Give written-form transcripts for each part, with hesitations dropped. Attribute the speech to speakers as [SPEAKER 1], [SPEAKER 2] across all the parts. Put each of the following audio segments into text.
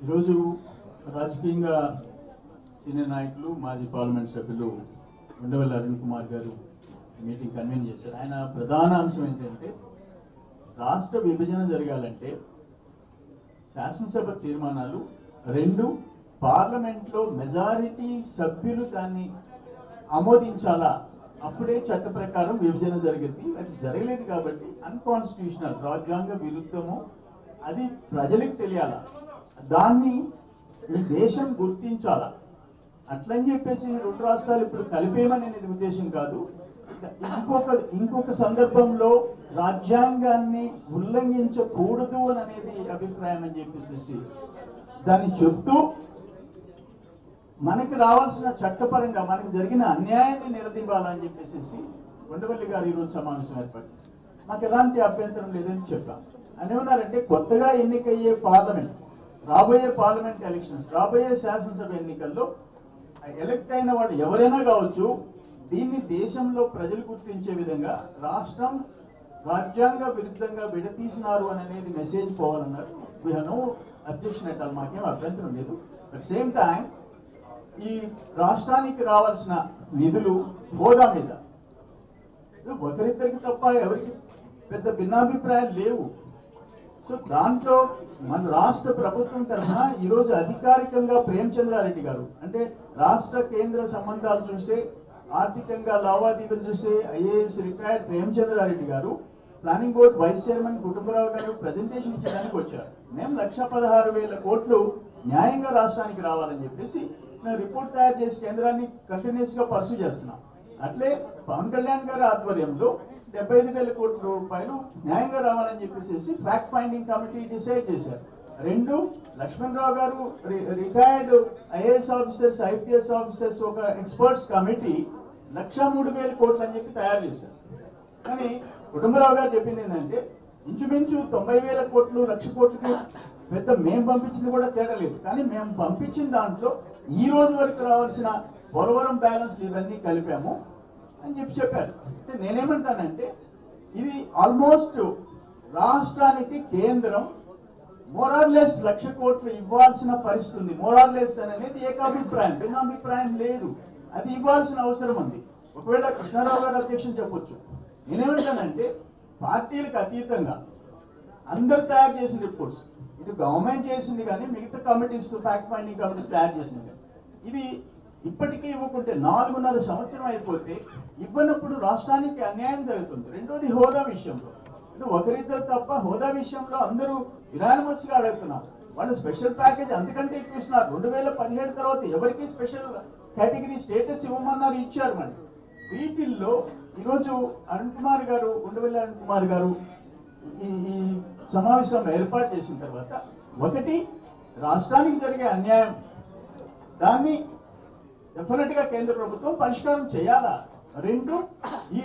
[SPEAKER 1] ఈరోజు రాజకీయంగా సీనియర్ నాయకులు మాజీ పార్లమెంట్ సభ్యులు ఉండవల్లి అరుణ్ కుమార్ గారు మీటింగ్ కన్వీన్ చేశారు. ఆయన ప్రధాన అంశం ఏంటంటే రాష్ట్ర విభజన జరగాలంటే శాసనసభ తీర్మానాలు రెండు పార్లమెంట్లో మెజారిటీ సభ్యులు దాన్ని ఆమోదించాలా, అప్పుడే చట్ట ప్రకారం విభజన జరిగింది. అది జరగలేదు కాబట్టి అన్కాన్స్టిట్యూషనల్, రాజ్యాంగ విరుద్ధము, అది ప్రజలకు తెలియాలా, దాన్ని ఈ దేశం గుర్తించాలా. అట్లని చెప్పేసి రెండు రాష్ట్రాలు ఇప్పుడు కలిపేయమనేది ఉద్దేశం కాదు. ఇంకొక సందర్భంలో రాజ్యాంగాన్ని ఉల్లంఘించకూడదు అని అనేది అభిప్రాయం అని చెప్పేసి దాన్ని చెప్తూ మనకి రావాల్సిన చట్టపరంగా మనకు జరిగిన అన్యాయాన్ని నిలదీయాలని చెప్పేసి ఉండవల్లి గారు ఈరోజు సమావేశం ఏర్పాటు చేశారు. మాకు ఎలాంటి అభ్యంతరం లేదని చెప్పాం. అని ఏమన్నారంటే కొత్తగా ఎన్నికయ్యే పార్లమెంట్, రాబోయే పార్లమెంట్ ఎలక్షన్స్, రాబోయే శాసనసభ ఎన్నికల్లో ఎలక్ట్ అయిన వాడు ఎవరైనా కావచ్చు, దీన్ని దేశంలో ప్రజలు గుర్తించే విధంగా రాష్ట్రం రాజ్యాంగ విరుద్ధంగా విడతీసినారు అని అనేది మెసేజ్ పోవాలన్నారు. We have no objection at all, మాకేం అభ్యంతరం లేదు. అట్ సేమ్ టైం ఈ రాష్ట్రానికి రావాల్సిన నిధులు హోదా మీద ఒకరిద్దరికి తప్ప ఎవరికి పెద్ద భిన్నాభిప్రాయాలు లేవు. సో దాంట్లో మన రాష్ట్ర ప్రభుత్వం తరఫున ఈరోజు అధికారికంగా ప్రేమచంద్రారెడ్డి గారు, అంటే రాష్ట్ర కేంద్ర సంబంధాలు చూసే, ఆర్థికంగా లావాదేవీలు చూసే ఐఏఎస్ రిటైర్డ్ ప్రేమచంద్రారెడ్డి గారు planning board vice chairman Kutumba Rao గారు ప్రజెంటేషన్ ఇచ్చడానికి వచ్చారు. మేము 1,16,000 కోట్లు న్యాయంగా రాష్ట్రానికి రావాలని చెప్పేసి మేము రిపోర్ట్ తయారు చేసి కేంద్రాన్ని కంటిన్యూస్ గా పర్సూ చేస్తున్నాం. అట్లే పవన్ కళ్యాణ్ గారి ఆధ్వర్యంలో 75,000 కోట్ల రూపాయలు న్యాయంగా రావాలని చెప్పేసి ఫ్యాక్ట్ ఫైండింగ్ కమిటీ డిసైడ్ చేశారు. రెండు, లక్ష్మణరావు గారు retired IAS officers, IPS officers ఒక ఎక్స్పర్ట్స్ కమిటీ 1,03,000 కోట్లు అని చెప్పి తయారు చేశారు. కానీ కుటుంబరావు గారు చెప్పింది ఏంటంటే ఇంచుమించు 90,000 కోట్లు, 1,00,000 కోట్లకి పెద్ద మేము పంపించింది కూడా తేడా లేదు. కానీ మేము పంపించిన దాంట్లో ఈ రోజు వరకు రావాల్సిన పోలవరం బ్యాలెన్స్ ఇవన్నీ కలిపాము అని చెప్పారు. అంటే నేనేమంటానంటే ఇది ఆల్మోస్ట్ రాష్ట్రానికి కేంద్రం మోరార్లెస్ 1,00,000 కోట్లు ఇవ్వాల్సిన పరిస్థితి ఉంది. మోరార్లెస్ అనేది ఏకాభిప్రాయం, భిన్నాభిప్రాయం లేదు. అది ఇవ్వాల్సిన అవసరం ఉంది. ఒకవేళ కృష్ణారావు గారు అధ్యక్షుని చెప్పొచ్చు. నేనేమంటానంటే పార్టీలకు అతీతంగా అందరు తయారు చేసిన రిపోర్ట్స్, ఇటు గవర్నమెంట్ చేసింది కానీ మిగతా కమిటీస్, ఫ్యాక్ట్ ఫైండింగ్ కమిటీస్ తయారు చేసింది కానీ ఇది ఇప్పటికీ ఇవ్వకుంటే 4.5 సంవత్సరం అయిపోతే ఇవ్వనప్పుడు రాష్ట్రానికి అన్యాయం జరుగుతుంది. రెండోది హోదా విషయంలో, ఒకరిద్దరు తప్ప హోదా విషయంలో అందరూ యునానిమస్ గా అడుగుతున్నారు. వాళ్ళు స్పెషల్ ప్యాకేజ్ అంతకంటే ఎక్కువ ఇస్తున్నారు. 2017 తర్వాత ఎవరికి స్పెషల్ కేటగిరీ స్టేటస్ ఇవ్వమన్నారు, ఇచ్చారు. మరి వీటిల్లో ఈరోజు అరుణ్ కుమార్ గారు, ఉండవల్లి అరుణ్ కుమార్ గారు ఈ సమావేశం ఏర్పాటు చేసిన తర్వాత ఒకటి, రాష్ట్రానికి జరిగే అన్యాయం, దాన్ని డెఫినెట్ గా కేంద్ర ప్రభుత్వం పరిష్కారం చేయాలా. రెండు, ఈ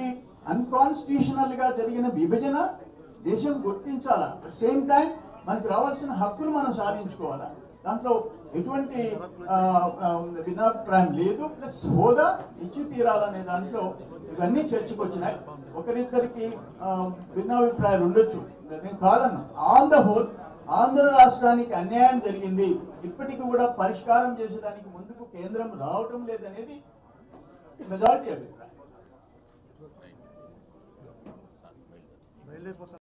[SPEAKER 1] అన్కాన్స్టిట్యూషనల్ గా జరిగిన విభజన దేశం గుర్తించాలా. అట్ సేమ్ టైం మనకు రావాల్సిన హక్కులు మనం సాధించుకోవాలా. దాంట్లో ఎటువంటి భిన్నాభిప్రాయం లేదు. ప్లస్ హోదా ఇచ్చి తీరాలనే దాంట్లో ఇవన్నీ చర్చకు వచ్చినాయి. ఒకరిద్దరికి భిన్నాభిప్రాయాలు ఉండొచ్చు, నేను కాదన్నా. ఆన్ ద హోల్ ఆంధ్ర రాష్ట్రానికి అన్యాయం జరిగింది, ఇప్పటికి కూడా పరిష్కారం చేసేదానికి ముందుకు కేంద్రం రావటం లేదనేది మెజారిటీ అభిప్రాయం.